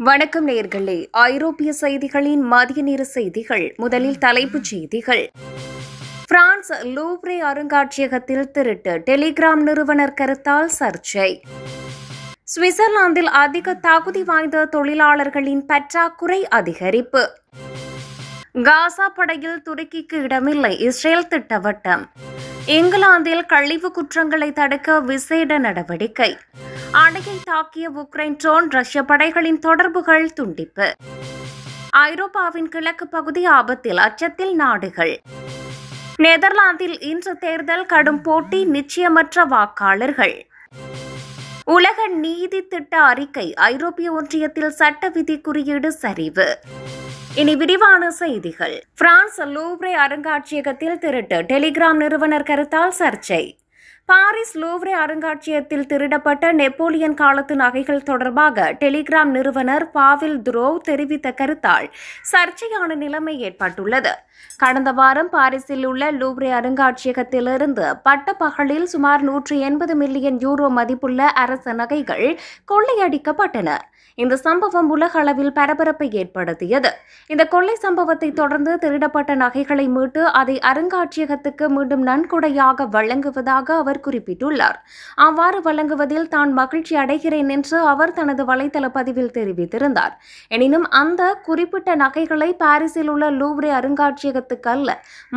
வணக்கம் நேயர்களே. ஐரோப்பிய செய்திகளின் மதிய நேர செய்திகள். முதலில் தலைப்புச் செய்திகள். பிரான்ஸ் லூவ்ரே அருங்காட்சியகத்தில் திருட்டு, டெலிகிராம் நிறுவனர் கருத்தால் சர்ச்சை. சுவிட்சர்லாந்தில் அதிக தகுதி வாய்ந்த தொழிலாளர்களின் பற்றாக்குறை அதிகரிப்பு. காசா படையில் துருக்கிக்கு இடமில்லை, இஸ்ரேல் திட்டவட்டம். இங்கிலாந்தில் கழிவு குற்றங்களை தடுக்க விசேட நடவடிக்கை. அணையை தாக்கிய உக்ரைன் ட்ரோன், ரஷ்ய படைகளின் தொடர்புகள் துண்டிப்பு. ஐரோப்பாவின் கிழக்கு பகுதி ஆபத்தில், அச்சத்தில் நாடுகள். நெதர்லாந்தில் இன்று தேர்தல், கடும் போட்டி, நிச்சயமற்ற வாக்காளர்கள். உலக நீதி திட்ட அறிக்கை, ஐரோப்பிய ஒன்றியத்தில் சட்ட விதி குறியீடு சரிவு. இனி விரிவான செய்திகள். பிரான்ஸ் லூவ்ரே அருங்காட்சியகத்தில் திருட்டு, டெலிகிராம் நிறுவனர் கருத்தால் சர்ச்சை. பாரிஸ் லூவ்ரே அருங்காட்சியகத்தில் திருடப்பட்ட நெப்போலியன் காலத்து நகைகள் தொடர்பாக டெலிகிராம் நிறுவனர் பாவில் துரோவ் தெரிவித்த கருத்தால் சர்ச்சையான நிலைமை ஏற்பட்டுள்ளது. கடந்த வாரம் பாரிஸில் உள்ள லூவ்ரே அருங்காட்சியகத்திலிருந்து பட்டப்பகலில் சுமார் 180 மில்லியன் யூரோ மதிப்புள்ள அரச நகைகள் கொள்ளையடிக்கப்பட்டன. இந்த சம்பவம் உலக அளவில் பரபரப்பை ஏற்படுத்தியது. இந்த கொள்ளை சம்பவத்தை தொடர்ந்து திருடப்பட்ட நகைகளை மீட்டு அதை அருங்காட்சியகத்துக்கு மீண்டும் நன்கொடையாக வழங்குவதாக அவர் குறிப்பிட்டுள்ளார். அவ்வாறு வழங்குவதில் தான் மகிழ்ச்சி அடைகிறேன் என்று அவர் தனது வலைதள பதிவில் தெரிவித்திருந்தார். எனினும் அந்த குறிப்பிட்ட நகைகளை பாரிஸில் உள்ள லூவ்ரே அருங்காட்சியகத்துக்கு அல்ல,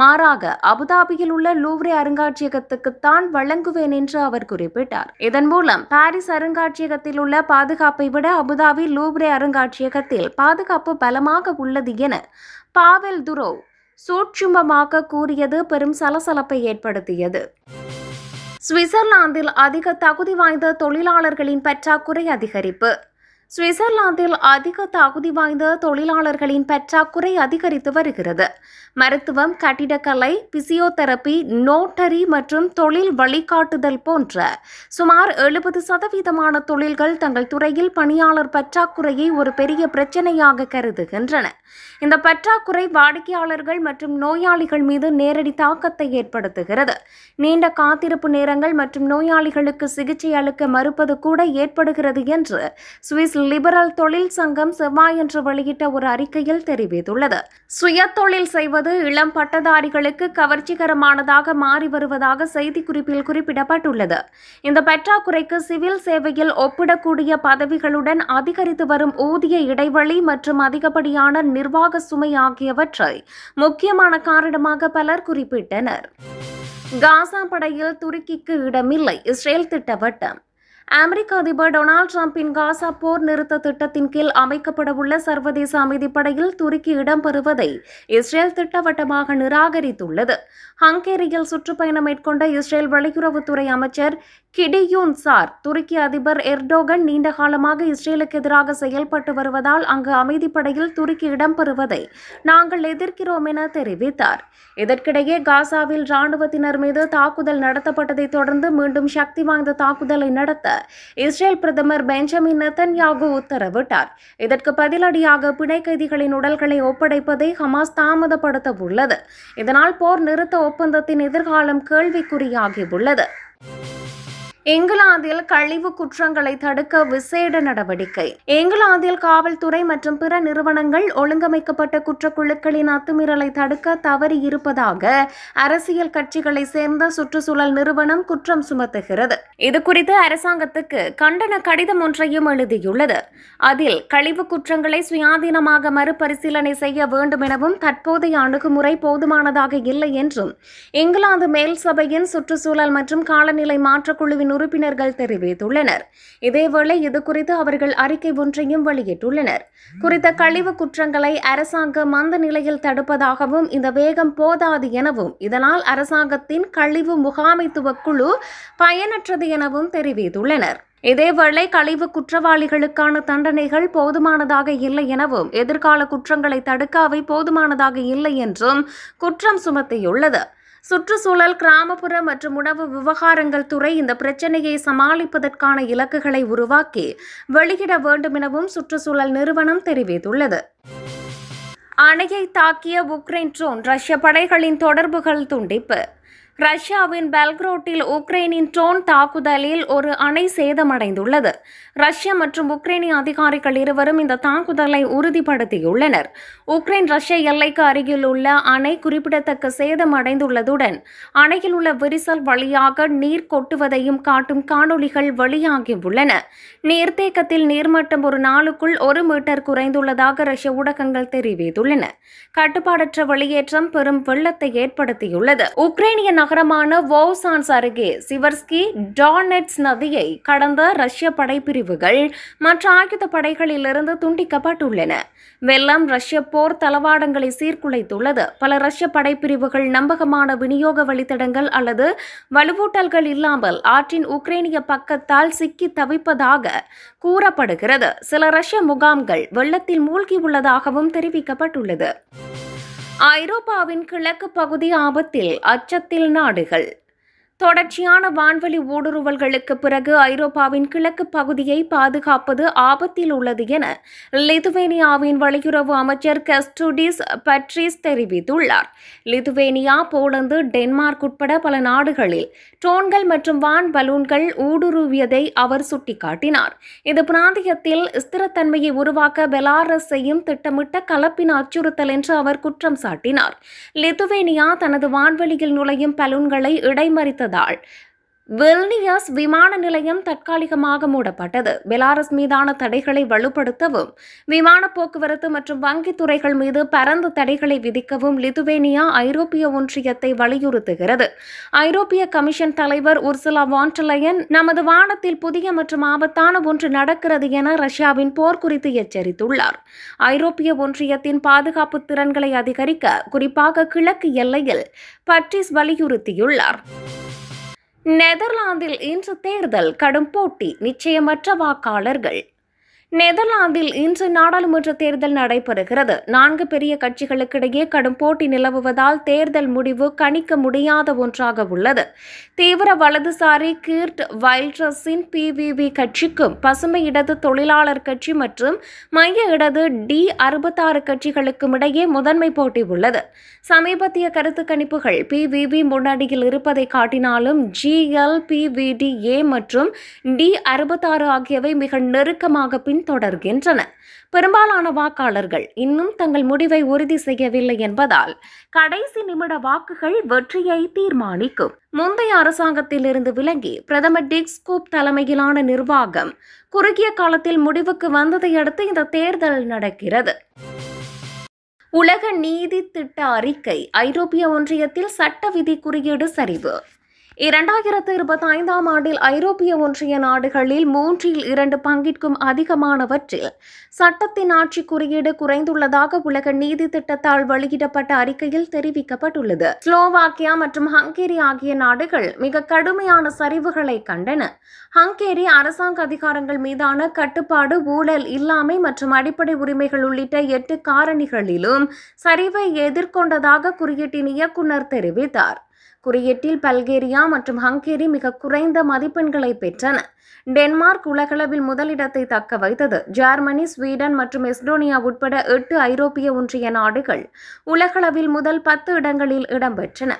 மாறாக அபுதாபியில் உள்ள லூவ்ரே அருங்காட்சியகத்துக்குத்தான் வழங்குவேன் என்று அவர் குறிப்பிட்டார். இதன் மூலம் பாரிஸ் அருங்காட்சியகத்தில் உள்ள பாதுகாப்பை விட அபுதாபி லூவ்ரே அருங்காட்சியகத்தில் பாதுகாப்பு பலமாக உள்ளது என பாவில் துரோவ் சூட்சுமமாக கூறியது பெரும் சலசலப்பை ஏற்படுத்தியது. சுவிட்சர்லாந்தில் அதிக தகுதி வாய்ந்த தொழிலாளர்களின் பற்றாக்குறை அதிகரிப்பு. சுவிட்சர்லாந்தில் அதிக தகுதி வாய்ந்த தொழிலாளர்களின் பற்றாக்குறை அதிகரித்து வருகிறது. மருத்துவம், கட்டிடக்கலை, பிசியோதெரபி, நோட்டரி மற்றும் தொழில் வழிகாட்டுதல் போன்ற சுமார் 70% தொழில்கள் தங்கள் துறையில் பணியாளர் பற்றாக்குறையை ஒரு பெரிய பிரச்சனையாக கருதுகின்றன. இந்த பற்றாக்குறை வாடிக்கையாளர்கள் மற்றும் நோயாளிகள் மீது நேரடி தாக்கத்தை ஏற்படுத்துகிறது. நீண்ட காத்திருப்பு நேரங்கள் மற்றும் நோயாளிகளுக்கு சிகிச்சை அளிக்க மறுப்பது கூட ஏற்படுகிறது என்று சுவிஸ் லிபரல் தொழில் சங்கம் செவ்வாயன்று வெளியிட்ட ஒரு அறிக்கையில் தெரிவித்துள்ளது. சுய தொழில் செய்வது இளம் பட்டதாரிகளுக்கு கவர்ச்சிகரமானதாக மாறி வருவதாக செய்திக்குறிப்பில் குறிப்பிடப்பட்டுள்ளது. இந்த பற்றாக்குறைக்கு சிவில் சேவையில் ஒப்பிடக்கூடிய பதவிகளுடன் அதிகரித்து வரும் ஊதிய இடைவெளி மற்றும் அதிகப்படியான நிர்வாக சுமை ஆகியவற்றை முக்கியமான காரணமாக பலர் குறிப்பிட்டனர். காசா படையில் துருக்கிக்கு இடமில்லை, இஸ்ரேல் திட்டவட்டம். அமெரிக்க அதிபர் டொனால்டு டிரம்பின் காசா போர் நிறுத்த திட்டத்தின் கீழ் அமைக்கப்படவுள்ள சர்வதேச அமைதிப்படையில் துருக்கி இடம்பெறுவதை இஸ்ரேல் திட்டவட்டமாக நிராகரித்துள்ளது. ஹங்கேரியில் சுற்றுப்பயணம் மேற்கொண்ட இஸ்ரேல் வெளியுறவுத்துறை அமைச்சர் கிடியூன் சார், துருக்கி அதிபர் எர்டோகன் நீண்ட காலமாக இஸ்ரேலுக்கு எதிராக செயல்பட்டு வருவதால் அங்கு அமைதிப்படையில் துருக்கி இடம்பெறுவதை நாங்கள் எதிர்க்கிறோம் என தெரிவித்தார். இதற்கிடையே காசாவில் ராணுவத்தினர் மீது தாக்குதல் நடத்தப்பட்டதை தொடர்ந்து மீண்டும் சக்தி வாய்ந்த தாக்குதலை நடத்த இஸ்ரேல் பிரதமர் பெஞ்சமின் நெதன்யாகு உத்தரவிட்டார். இதற்கு பதிலடியாக பிணை கைதிகளின் உடல்களை ஒப்படைப்பதை ஹமாஸ் தாமதப்படுத்த உள்ளது. இதனால் போர் நிறுத்த ஒப்பந்தத்தின் எதிர்காலம் கேள்விக்குறியாகியுள்ளது. இங்கிலாந்தில் கழிவு குற்றங்களை தடுக்க விசேட நடவடிக்கை. இங்கிலாந்தில் காவல்துறை மற்றும் பிற நிறுவனங்கள் ஒழுங்கமைக்கப்பட்ட குற்றக்குழுக்களின் அத்துமீறலை தடுக்க தவறி இருப்பதாக அரசியல் கட்சிகளை சேர்ந்த சுற்றுச்சூழல் நிறுவனம் குற்றம் சுமத்துகிறது. இதுகுறித்து அரசாங்கத்துக்கு கண்டன கடிதம் ஒன்றையும் எழுதியுள்ளது. அதில் கழிவு குற்றங்களை சுயாதீனமாக மறுபரிசீலனை செய்ய வேண்டும் எனவும் தற்போதைய அணுகுமுறை போதுமானதாக இல்லை என்றும் இங்கிலாந்து மேல் சபையின் சுற்றுச்சூழல் மற்றும் காலநிலை மாற்றக்குழுவின் உறுப்பினர்கள் தெரிவித்துள்ளனர். இதேவேளை இதுகுறித்து அவர்கள் அறிக்கை ஒன்றையும் வெளியிட்டுள்ளனர். குறித்த கழிவு குற்றங்களை அரசாங்கம் மந்த நிலையில் தடுப்பதாகவும் இந்த வேகம் போதாது எனவும் இதனால் அரசாங்கத்தின் கழிவு முகாமைத்துவ குழு பயனற்றது எனவும் தெரிவித்துள்ளனர். இதேவேளை கழிவு குற்றவாளிகளுக்கான தண்டனைகள் போதுமானதாக இல்லை எனவும் எதிர்கால குற்றங்களை தடுக்க அவை போதுமானதாக இல்லை என்றும் குற்றம் சுமத்தியுள்ளது. சுற்றுச்சூழல், கிராமப்புற மற்றும் உணவு விவகாரங்கள் துறை இந்த பிரச்சினையை சமாளிப்பதற்கான இலக்குகளை உருவாக்கி வெளியிட வேண்டும் எனவும் சுற்றுச்சூழல் நிறுவனம் தெரிவித்துள்ளது. அணையை தாக்கிய உக்ரைன் ட்ரோன், ரஷ்ய படைகளின் தொடர்புகள் துண்டிப்பு. ரஷ்யாவின் பெல்கிரோட்டில் உக்ரைனின் ட்ரோன் தாக்குதலில் ஒரு அணை சேதமடைந்துள்ளது. ரஷ்யா மற்றும் உக்ரைனிய அதிகாரிகள் இருவரும் இந்த தாக்குதலை உறுதிப்படுத்தியுள்ளனர். உக்ரைன் ரஷ்ய எல்லைக்கு அருகில் உள்ள அணை குறிப்பிடத்தக்க சேதமடைந்துள்ளதுடன் அணையில் உள்ள விரிசல் வழியாக நீர் கொட்டுவதையும் காட்டும் காணொலிகள் வெளியாகியுள்ளன. நீர்த்தேக்கத்தில் நீர்மட்டம் ஒரு நாளுக்குள் 1 மீட்டர் குறைந்துள்ளதாக ரஷ்ய ஊடகங்கள் தெரிவித்துள்ளன. கட்டுப்பாடற்ற வெளியேற்றம் பெரும் வெள்ளத்தை ஏற்படுத்தியுள்ளது. உக்ரைனிய நகரமான வோசான்ஸ் அருகே சிவர்ஸ்கி டானெட்ஸ் நதியை கடந்த ரஷ்ய படைப்பிரிவுகள் மற்ற ஆயுத படைகளிலிருந்து துண்டிக்கப்பட்டுள்ளன. வெள்ளம் ரஷ்ய போர் தளவாடங்களை சீர்குலைத்துள்ளது. பல ரஷ்ய படைப்பிரிவுகள் நம்பகமான விநியோக வழித்தடங்கள் அல்லது வலுவூட்டல்கள் இல்லாமல் ஆற்றின் உக்ரைனிய பக்கத்தால் சிக்கி தவிப்பதாக கூறப்படுகிறது. சில ரஷ்ய முகாம்கள் வெள்ளத்தில் மூழ்கியுள்ளதாகவும் தெரிவிக்கப்பட்டுள்ளது. ஐரோப்பாவின் கிழக்கு பகுதி ஆபத்தில், அச்சத்தில் நாடுகள். தொடர்ச்சியான வான்வெளி ஊடுருவல்களுக்கு பிறகு ஐரோப்பாவின் கிழக்கு பகுதியை பாதுகாப்பது ஆபத்தில் உள்ளது என லிதுவேனியாவின் வெளியுறவு அமைச்சர் கெஸ்டூடிஸ் பட்ரிஸ் தெரிவித்துள்ளார். லிதுவேனியா, போலந்து, டென்மார்க் உட்பட பல நாடுகளில் ட்ரோன்கள் மற்றும் வான் பலூன்கள் ஊடுருவியதை அவர் சுட்டிக்காட்டினார். இது பிராந்தியத்தில் ஸ்திரத்தன்மையை உருவாக்க பெலாரஸ் செய்யும் திட்டமிட்ட கலப்பின அச்சுறுத்தல் என்று அவர் குற்றம் சாட்டினார். லிதுவேனியா தனது வான்வெளியில் நுழையும் பலூன்களை இடைமறித்த வில்னியஸ் விமான நிலையம் தற்காலிகமாக மூடப்பட்டது. பெலாரஸ் மீதான தடைகளை வலுப்படுத்தவும் விமான போக்குவரத்து மற்றும் வங்கித் துறைகள் மீது பரந்த தடைகளை விதிக்கவும் லிதுவேனியா ஐரோப்பிய ஒன்றியத்தை வலியுறுத்துகிறது. ஐரோப்பிய கமிஷன் தலைவர் உர்சுலா வான் டெர் லயன் நமது வானத்தில் புதிய மற்றும் ஆபத்தான ஒன்று நடக்கிறது என ரஷ்யாவின் போர் குறித்து எச்சரித்துள்ளார். ஐரோப்பிய ஒன்றியத்தின் பாதுகாப்பு திறன்களை அதிகரிக்க குறிப்பாக கிழக்கு எல்லையில் பட்ரிஸ் வலியுறுத்தியுள்ளார். நெதர்லாந்தில் இன்று தேர்தல், கடும் போட்டி, நிச்சயமற்ற வாக்காளர்கள். நெதர்லாந்தில் இன்று நாடாளுமன்ற தேர்தல் நடைபெறுகிறது. 4 பெரிய கட்சிகளுக்கிடையே கடும் போட்டி நிலவுவதால் தேர்தல் முடிவு கணிக்க முடியாத ஒன்றாக உள்ளது. தீவிர வலதுசாரி கீர்ட் வைல்டர்ஸின் PVV கட்சிக்கும் பசுமை இடது தொழிலாளர் கட்சி மற்றும் மைய இடது D66 கட்சிகளுக்கும் இடையே முதன்மை போட்டி உள்ளது. சமீபத்திய கருத்து கணிப்புகள் PVV முன்னணியில் இருப்பதை காட்டினாலும் GLPVDA மற்றும் D66 ஆகியவை மிக நெருக்கமாக தொடர்கின்றன. பெரும்பாலான வாக்காளர்கள் இன்னும் தங்கள் முடிவை உறுதி செய்யவில்லை என்பதால் கடைசி நிமிட வாக்குகள் வெற்றியை தீர்மானிக்கும். முந்தைய அரசாங்கத்தில் இருந்து விலகி பிரதமர் டிக் ஸ்கூப் தலைமையிலான நிர்வாகம் குறுகிய காலத்தில் முடிவுக்கு வந்ததை அடுத்து இந்த தேர்தல் நடக்கிறது. உலக நீதி திட்ட அறிக்கை. ஐரோப்பிய ஒன்றியத்தில் சட்ட விதி குறியீடு சரிவு. 2025ஆம் ஆண்டில் ஐரோப்பிய ஒன்றிய நாடுகளில் 2/3 பங்கிற்கும் அதிகமானவற்றில் சட்டத்தின் ஆட்சி குறியீடு குறைந்துள்ளதாக உலக நீதி திட்டத்தால் வெளியிடப்பட்ட அறிக்கையில் தெரிவிக்கப்பட்டுள்ளது. ஸ்லோவாக்கியா மற்றும் ஹங்கேரி ஆகிய நாடுகள் மிக கடுமையான சரிவுகளை கண்டன. ஹங்கேரி அரசாங்க அதிகாரங்கள் மீதான கட்டுப்பாடு, ஊழல் இல்லாமை மற்றும் அடிப்படை உரிமைகள் உள்ளிட்ட 8 காரணிகளிலும் சரிவை எதிர்கொண்டதாக குறியீட்டின் இயக்குநர் தெரிவித்தார். குறியீட்டில் பல்கேரியா மற்றும் ஹங்கேரி மிக குறைந்த மதிப்பெண்களை பெற்றன. டென்மார்க் உலகளவில் முதலிடத்தை தக்க வைத்தது. ஜெர்மனி, ஸ்வீடன் மற்றும் எஸ்டோனியா உட்பட 8 ஐரோப்பிய ஒன்றிய நாடுகள் உலகளவில் முதல் 10 இடங்களில் இடம்பெற்றன.